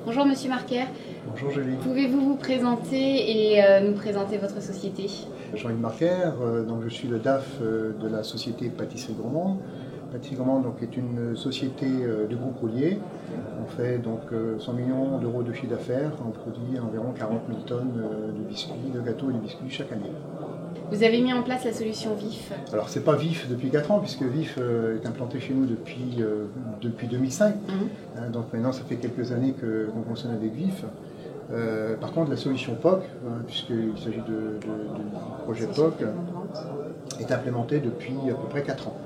Bonjour Monsieur Marquer. Bonjour Julie. Pouvez-vous vous présenter et nous présenter votre société? Jean-Yves Marquer, donc je suis le DAF de la société Pâtisserie Gourmande. Pâtisserie Gourmande donc, est une société du groupe Roulier. On fait donc 100 millions d'euros de chiffre d'affaires. On produit environ 40 000 tonnes de biscuits, de gâteaux et de biscuits chaque année. Vous avez mis en place la solution VIF. Alors c'est pas VIF depuis 4 ans puisque VIF est implanté chez nous depuis 2005. Donc maintenant ça fait quelques années qu'on fonctionne avec VIF. Par contre la solution POC, puisqu'il s'agit du projet POC, est implémentée depuis à peu près 4 ans.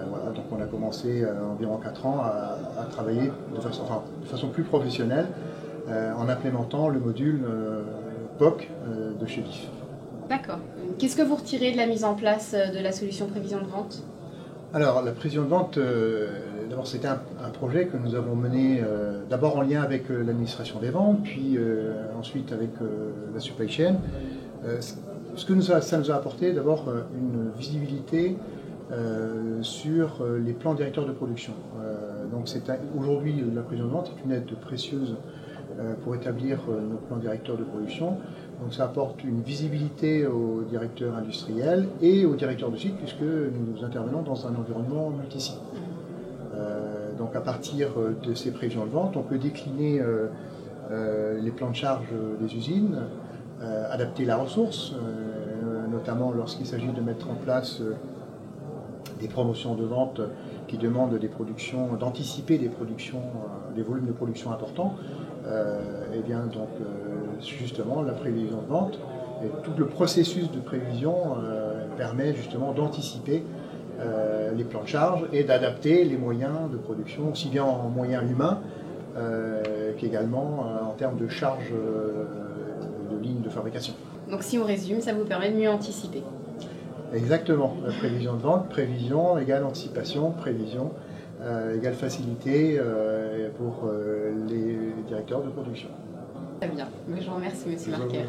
Voilà, donc on a commencé environ 4 ans à travailler de façon plus professionnelle en implémentant le module POC de chez VIF. D'accord. Qu'est-ce que vous retirez de la mise en place de la solution prévision de vente? Alors, la prévision de vente, d'abord c'était un projet que nous avons mené d'abord en lien avec l'administration des ventes, puis ensuite avec la supply chain. Ce que ça nous a apporté d'abord une visibilité sur les plans directeurs de production. Donc aujourd'hui, la prévision de vente est une aide précieuse pour établir nos plans directeurs de production. Donc ça apporte une visibilité aux directeurs industriels et aux directeurs de site puisque nous intervenons dans un environnement multisite. Donc à partir de ces prévisions de vente, on peut décliner les plans de charge des usines, adapter la ressource, notamment lorsqu'il s'agit de mettre en place des promotions de vente qui demandent d'anticiper des volumes de production importants. Et bien donc justement la prévision de vente et tout le processus de prévision permet justement d'anticiper les plans de charge et d'adapter les moyens de production aussi bien en moyens humains qu'également en termes de charge de ligne de fabrication. Donc si on résume, ça vous permet de mieux anticiper. Exactement, la prévision de vente, prévision égale anticipation, prévision égale facilité pour les directeurs de production. Très bien, je vous remercie Monsieur Marquer.